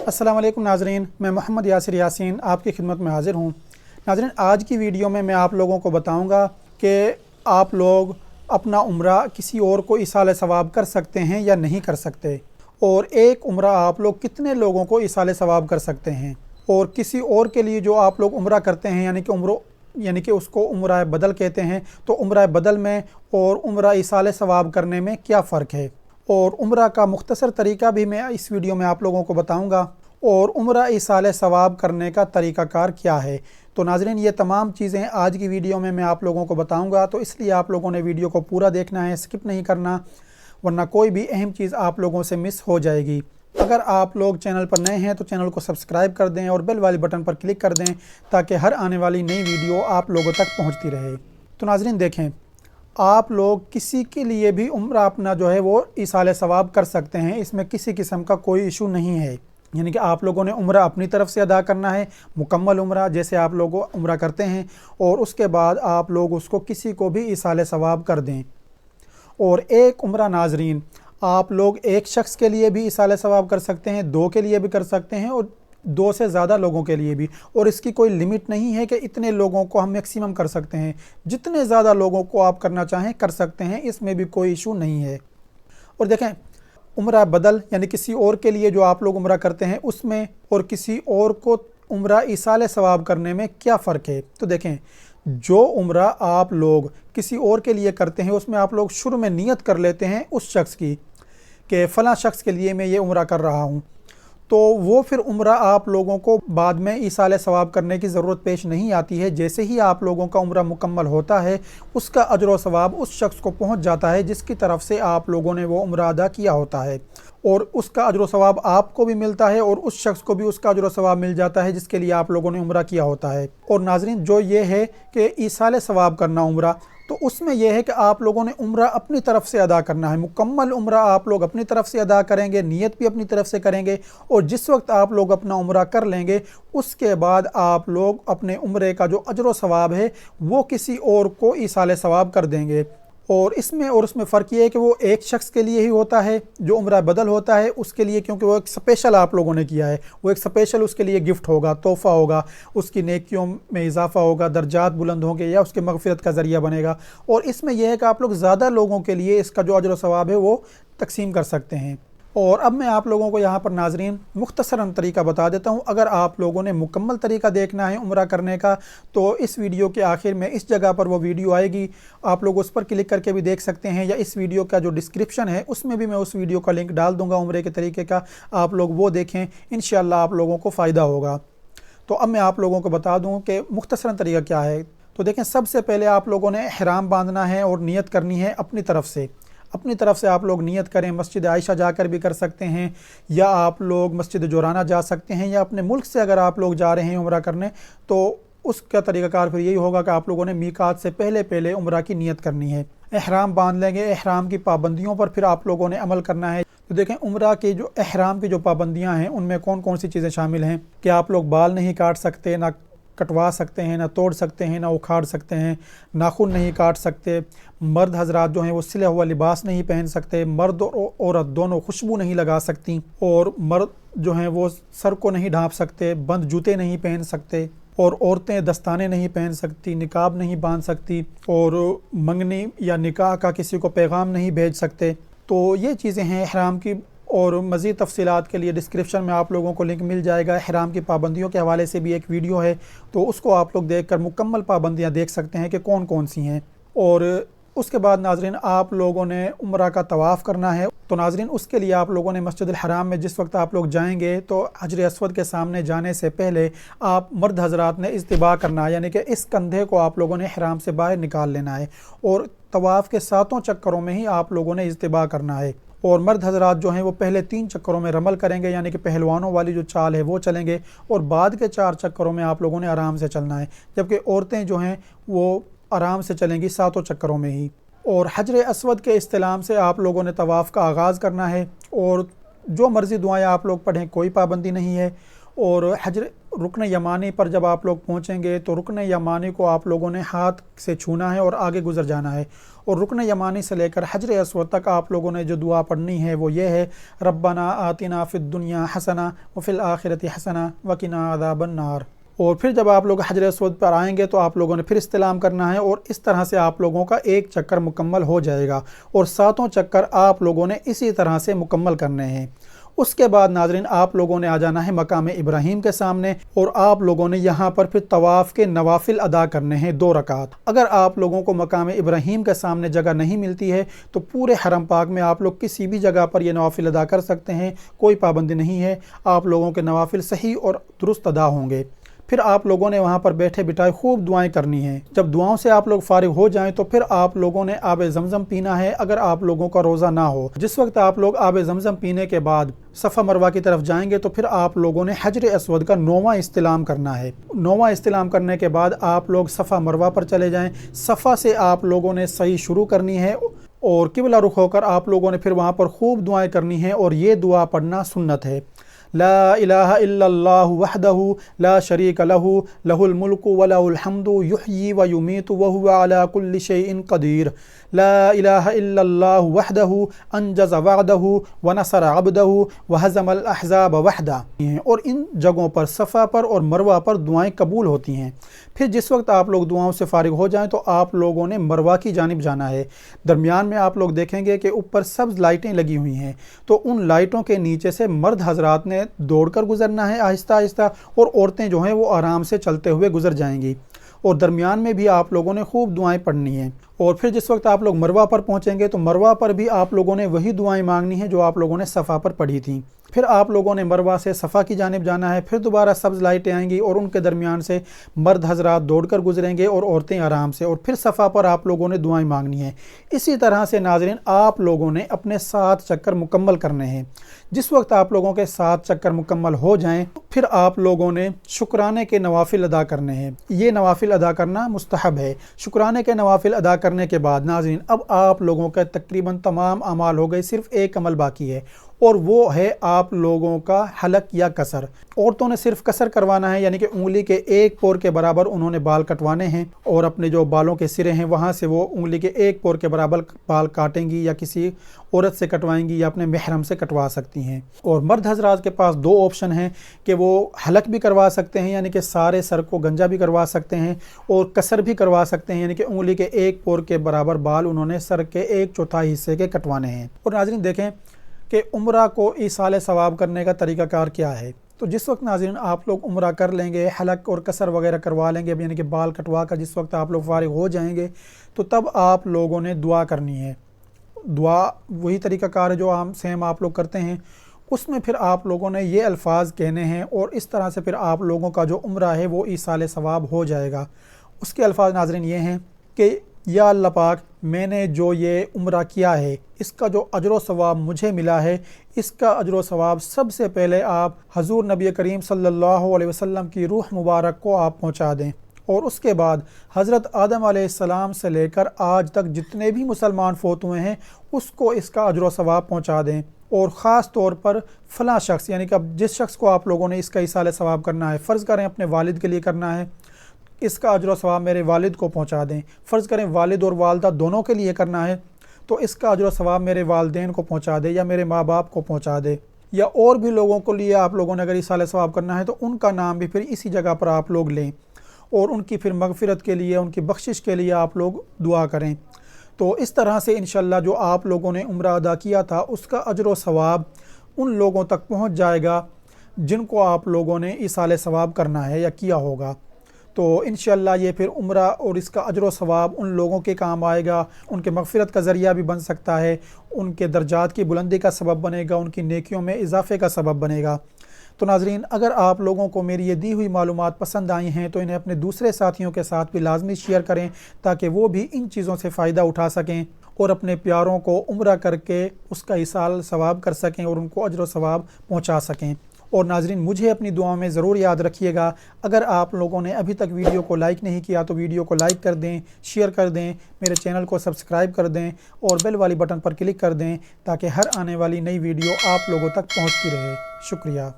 अस्सलाम वालेकुम नाज़रीन, मैं मोहम्मद यासिर यासीन आपकी खिदमत में हाज़िर हूँ। नाज़रीन, आज की वीडियो में मैं आप लोगों को बताऊँगा कि आप लोग अपना उम्रा किसी और को इसाल सवाब कर सकते हैं या नहीं कर सकते, और एक उम्रा आप लोग कितने लोगों को इसाल सवाब कर सकते हैं, और किसी और के लिए जो आप लोग उम्रा करते हैं यानी कि उसको उम्रा बदल कहते हैं, तो उम्रा बदल में और उम्रा इसाल सवाब करने में क्या फ़र्क है, और उम्रा का मुख्तसर तरीका भी मैं इस वीडियो में आप लोगों को बताऊंगा, और उम्रा इसाल सवाब करने का तरीक़ाकार क्या है। तो नाज़रीन, ये तमाम चीज़ें आज की वीडियो में मैं आप लोगों को बताऊंगा, तो इसलिए आप लोगों ने वीडियो को पूरा देखना है, स्किप नहीं करना, वरना कोई भी अहम चीज़ आप लोगों से मिस हो जाएगी। अगर आप लोग चैनल पर नए हैं तो चैनल को सब्सक्राइब कर दें और बेल वाली बटन पर क्लिक कर दें ताकि हर आने वाली नई वीडियो आप लोगों तक पहुँचती रहे। तो नाज़रीन देखें, आप लोग किसी के लिए भी उम्रा अपना जो है वो इसाल सवाब कर सकते हैं, इसमें किसी किस्म का कोई इशू नहीं है। यानी कि आप लोगों ने उम्रा अपनी तरफ से अदा करना है, मुकम्मल उम्रा जैसे आप लोग उम्रा करते हैं, और उसके बाद आप लोग उसको किसी को भी इसाल सवाब कर दें। और एक उम्रा नाज़रीन आप लोग एक शख्स के लिए भी इसाल सवाब कर सकते हैं, दो के लिए भी कर सकते हैं, और दो से ज़्यादा लोगों के लिए भी, और इसकी कोई लिमिट नहीं है कि इतने लोगों को हम मैक्सिमम कर सकते हैं। जितने ज़्यादा लोगों को आप करना चाहें कर सकते हैं, इसमें भी कोई इशू नहीं है। और देखें, उम्रा बदल यानी किसी और के लिए जो आप लोग उम्रा करते हैं उसमें और किसी और को उम्रा इसाल सवाब करने में क्या फ़र्क है। तो देखें, जो उम्रा आप लोग किसी और के लिए करते हैं उसमें आप लोग शुरू में नियत कर लेते हैं उस शख्स की कि फ़लाँ शख्स के लिए मैं ये उम्रा कर रहा हूँ, तो वो फिर उम्रा आप लोगों को बाद में इसाल सवाब करने की ज़रूरत पेश नहीं आती है। जैसे ही आप लोगों का उम्रा मुकम्मल होता है, उसका अजर व सवाब उस शख्स को पहुंच जाता है जिसकी तरफ से आप लोगों ने वो उम्रा अदा किया होता है, और उसका अजर व सवाब आपको भी मिलता है और उस शख्स को भी उसका अजर व सवाब मिल जाता है जिसके लिए आप लोगों ने उम्रा किया होता है। और नाज़रीन, जो ये है कि इसाल सवाब करना उम्रा, तो उसमें यह है कि आप लोगों ने उम्रा अपनी तरफ से अदा करना है। मुकम्मल उम्रा आप लोग अपनी तरफ से अदा करेंगे, नियत भी अपनी तरफ से करेंगे, और जिस वक्त आप लोग अपना उम्रा कर लेंगे उसके बाद आप लोग अपने उम्रे का जो अजर व सवाब है वो किसी और को इसाल सवाब कर देंगे। और इसमें और उसमें फ़र्क ये है कि वो एक शख्स के लिए ही होता है जो उम्रा बदल होता है उसके लिए, क्योंकि वो एक स्पेशल आप लोगों ने किया है, वो एक स्पेशल उसके लिए गिफ्ट होगा, तोहफ़ा होगा, उसकी नेकियों में इजाफ़ा होगा, दर्जात बुलंद होंगे या उसके मग़फ़िरत का ज़रिया बनेगा। और इसमें यह है कि आप लोग ज़्यादा लोगों के लिए इसका जो अजर व सवाब है वो तकसीम कर सकते हैं। और अब मैं आप लोगों को यहाँ पर नाज़रीन मुख्तसरन तरीका बता देता हूँ। अगर आप लोगों ने मुकम्मल तरीका देखना है उम्रा करने का, तो इस वीडियो के आखिर में इस जगह पर वो वीडियो आएगी, आप लोग उस पर क्लिक करके भी देख सकते हैं, या इस वीडियो का जो डिस्क्रिप्शन है उसमें भी मैं उस वीडियो का लिंक डाल दूँगा उम्रे के तरीके का, आप लोग वो देखें, इंशाअल्लाह आप लोगों को फ़ायदा होगा। तो अब मैं आप लोगों को बता दूँ कि मुख्तसरन तरीका क्या है। तो देखें, सबसे पहले आप लोगों ने इहराम बांधना है और नियत करनी है अपनी तरफ से आप लोग नियत करें। मस्जिद आयशा जाकर भी कर सकते हैं, या आप लोग मस्जिद जोराना जा सकते हैं, या अपने मुल्क से अगर आप लोग जा रहे हैं उम्रा करने तो उसका तरीक़ाकार फिर यही होगा कि आप लोगों ने मीकात से पहले उम्रा की नियत करनी है। एहराम बांध लेंगे, एहराम की पाबंदियों पर फिर आप लोगों ने अमल करना है। तो देखें, उम्रा की जो एहराम की जो पाबंदियाँ हैं उनमें कौन कौन सी चीज़ें शामिल हैं कि आप लोग बाल नहीं काट सकते, ना कटवा सकते हैं, ना तोड़ सकते हैं, ना उखाड़ सकते हैं, नाखून नहीं काट सकते, मर्द हजरात जो हैं वो सिला हुआ लिबास नहीं पहन सकते, मर्द और औरत दोनों खुशबू नहीं लगा सकती, और मर्द जो हैं वो सर को नहीं ढाँप सकते, बंद जूते नहीं पहन सकते, और औरतें दस्ताने नहीं पहन सकती, निकाब नहीं बांध सकती, और मंगनी या निकाह का किसी को पैगाम नहीं भेज सकते। तो ये चीज़ें हैं इहराम की, और मज़ीद तफसीलात के लिए डिस्क्रिप्शन में आप लोगों को लिंक मिल जाएगा। इहराम की पाबंदियों के हवाले से भी एक वीडियो है, तो उसको आप लोग देखकर मुकम्मल पाबंदियां देख सकते हैं कि कौन कौन सी हैं। और उसके बाद नाज़रीन आप लोगों ने उम्रा का तवाफ़ करना है। तो नाज़रीन उसके लिए आप लोगों ने मस्जिद हराम में जिस वक्त आप लोग जाएंगे तो हजर अस्वद के सामने जाने से पहले आप मर्द हजरात ने इस्तिबा करना है, यानी कि इस कंधे को आप लोगों ने हराम से बाहर निकाल लेना है, और तवाफ़ के 7 चक्करों में ही आप लोगों ने इस्तिबा करना है। और मर्द हजरात जो हैं वो पहले 3 चक्करों में रमल करेंगे, यानी कि पहलवानों वाली जो चाल है वो चलेंगे, और बाद के 4 चक्करों में आप लोगों ने आराम से चलना है, जबकि औरतें जो हैं वो आराम से चलेंगी 7 चक्करों में ही। और हजर अस्वद के इस्तिलाम से आप लोगों ने तवाफ़ का आगाज़ करना है, और जो मर्ज़ी दुआएं आप लोग पढ़ें, कोई पाबंदी नहीं है। और रुकन यमानी पर जब आप लोग पहुँचेंगे तो रुकन यमानी को आप लोगों ने हाथ से छूना है और आगे गुजर जाना है। और रुकन यमानी से लेकर हजर अस्वद तक आप लोगों ने जो दुआ पढ़नी है वो ये है, रब्बना आतिना फिद दुनिया हसना व फिल आखिरति हसना व किना अज़ाबन नार। और फिर जब आप लोग हजर अस्वद पर आएंगे तो आप लोगों ने फिर इस्तिलाम करना है और इस तरह से आप लोगों का एक चक्कर मुकम्मल हो जाएगा और 7 चक्कर आप लोगों ने इसी तरह से मुकम्मल करने हैं। उसके बाद नाज़रीन आप लोगों ने आ जाना है मकाम इब्राहीम के सामने और आप लोगों ने यहाँ पर फिर तवाफ़ के नवाफिल अदा करने हैं 2 रकात। अगर आप लोगों को मकाम इब्राहीम के सामने जगह नहीं मिलती है तो पूरे हरम पाक में आप लोग किसी भी जगह पर ये नवाफिल अदा कर सकते हैं, कोई पाबंदी नहीं है। आप लोगों के नवाफिल सही और दुरुस्त अदा होंगे। फिर आप लोगों ने वहाँ पर बैठे बिठाए खूब दुआएं करनी हैं। जब दुआओं से आप लोग फारिग हो जाएं तो फिर आप लोगों ने आब ज़मज़म पीना है अगर आप लोगों का रोज़ा ना हो। जिस वक्त आप लोग आब ज़मज़म पीने के बाद सफ़ा मरवा की तरफ जाएंगे तो फिर आप लोगों ने हजर अस्वद का 9वां इस्तिलाम करना है। 9वां इस्तिलाम करने के बाद आप लोग सफ़ा मरवा पर चले जाएँ। सफ़ा से आप लोगों ने सही शुरू करनी है और किबला रुख होकर आप लोगों ने फिर वहाँ पर खूब दुआएं करनी है और ये दुआ पढ़ना सुन्नत है। ला इलाहा इल्लल्लाहु वहदहु ला शरीक लहु लहुल मुल्कु व लहुल हम्दु युहयी व युमीतु व हुवा अला कुल्लि शैइन क़दीर। ला इलाहा इल्लल्लाहु वहदहु अंजज़ वअदहु व नसर अब्दहु व हज़मल अहज़ाब वहदा। और इन जगहों पर सफ़ा पर और मरवा पर दुआएं कबूल होती हैं। फिर जिस वक्त आप लोग दुआओं से फारिग हो जाएं तो आप लोगों ने मरवा की जानिब जाना है। दरमियान में आप लोग देखेंगे कि ऊपर सब्ज़ लाइटें लगी हुई हैं, तो उन लाइटों के नीचे से मर्द हजरात ने दौड़कर गुजरना है आहिस्ता आहिस्ता और औरतें जो हैं वो आराम से चलते हुए गुजर जाएंगी। और दरमियान में भी आप लोगों ने खूब दुआएं पढ़नी हैं। और फिर जिस वक्त आप लोग मरवा पर पहुंचेंगे तो मरवा पर भी आप लोगों ने वही दुआएं मांगनी हैं जो आप लोगों ने सफ़ा पर पढ़ी थी। फिर आप लोगों ने मरवा से सफ़ा की जानिब जाना है। फिर दोबारा सब्ज़ लाइटें आएंगी और उनके दरमियान से मर्द हजरात दौड़कर गुजरेंगे और औरतें आराम से। और फिर सफ़ा पर आप लोगों ने दुआएं मांगनी है। इसी तरह से नाज़रीन आप लोगों ने अपने 7 चक्कर मुकम्मल करने हैं। जिस वक्त आप लोगों के 7 चक्कर मुकम्मल हो जाएं फिर आप लोगों ने शुक्राने के नवाफिल अदा करने हैं। ये नवाफिल अदा करना मुस्तहब है। शुक्राने के नवाफिल अदा करने के बाद नाज़रीन अब आप लोगों के तकरीबन तमाम अमाल हो गए, सिर्फ एक अमल बाकी है और वो है आप लोगों का हलक या कसर। औरतों ने सिर्फ कसर करवाना है, यानी कि उंगली के 1 पोर के बराबर उन्होंने बाल कटवाने हैं और अपने जो बालों के सिरे हैं वहाँ से वो उंगली के 1 पोर के बराबर बाल काटेंगी या किसी औरत से कटवाएंगी या अपने महरम से कटवा सकती हैं। और मर्द हजरात के पास 2 ऑप्शन हैं कि वो हलक भी करवा सकते हैं, यानी कि सारे सर को गंजा भी करवा सकते हैं, और कसर भी करवा सकते हैं, यानी कि उंगली के 1 पोर के बराबर बाल उन्होंने सर के 1/4 हिस्से के कटवाने हैं। और नाज़रीन देखें कि उम्रा को ईसाल सवाब करने का तरीक़ाकार क्या है। तो जिस वक्त नाज़रीन आप लोग उम्रा कर लेंगे, हलक और कसर वगैरह करवा लेंगे, यानी कि बाल कटवा कर जिस वक्त आप लोग फारिग हो जाएंगे तो तब आप लोगों ने दुआ करनी है। दुआ वही तरीक़ाकार है जो आम सेम आप लोग करते हैं। उसमें फिर आप लोगों ने ये अल्फाज कहने हैं और इस तरह से फिर आप लोगों का जो उम्रा है वो ईसाल सवाब हो जाएगा। उसके अल्फाज नाज़रीन ये हैं कि या अल्लाह पाक, मैंने जो ये उम्रा किया है इसका जो अजर सवाब मुझे मिला है, इसका अजर सवाब सबसे पहले आप हजूर नबी करीम सल्लल्लाहु अलैहि वसल्लम की रूह मुबारक को आप पहुँचा दें। और उसके बाद हज़रत आदम अलैहिस्सलाम से लेकर आज तक जितने भी मुसलमान फ़ौत हुए हैं उसको इसका अजर सवाब पहुँचा दें। और ख़ास तौर पर फ़लाँ शख्स, यानी कि अब जिस शख्स को आप लोगों ने इसका ईसाल सवाब करना है, फ़र्ज़ करें अपने वालिद के लिए करना है, इसका अजर सवाब मेरे वालिद को पहुंचा दें। फ़र्ज़ करें वालिद और वालदा दोनों के लिए करना है तो इसका अजर सवाब मेरे वालदेन को पहुंचा दे या मेरे माँ बाप को पहुंचा दे, या और भी लोगों को लिए आप लोगों ने अगर ईसाल सवाब करना है तो उनका नाम भी फिर इसी जगह पर आप लोग लें और उनकी फिर मगफ़िरत के लिए, उनकी बख्शिश के लिए आप लोग दुआ करें। तो इस तरह से इंशाअल्लाह जो आप लोगों ने उम्रा अदा किया था उसका अजर व सवाब उन लोगों तक पहुँच जाएगा जिनको आप लोगों ने ईसाल सवाब करना है या किया होगा। तो इंशाअल्लाह ये फिर उम्रा और इसका अजर व सवाब उन लोगों के काम आएगा, उनके मगफ़िरत का ज़रिया भी बन सकता है, उनके दर्जात की बुलंदी का सबब बनेगा, उनकी नेकियों में इजाफ़े का सबब बनेगा। तो नाज़रीन, अगर आप लोगों को मेरी ये दी हुई मालूमात पसंद आई हैं तो इन्हें अपने दूसरे साथियों के साथ भी लाजमी शेयर करें ताकि वो भी इन चीज़ों से फ़ायदा उठा सकें और अपने प्यारों को उम्रा करके उसका ईसाल सवाब कर सकें और उनको अजर व सवाब पहुँचा सकें। और नाज़रीन, मुझे अपनी दुआओं में ज़रूर याद रखिएगा। अगर आप लोगों ने अभी तक वीडियो को लाइक नहीं किया तो वीडियो को लाइक कर दें, शेयर कर दें, मेरे चैनल को सब्सक्राइब कर दें और बेल वाली बटन पर क्लिक कर दें ताकि हर आने वाली नई वीडियो आप लोगों तक पहुंचती रहे। शुक्रिया।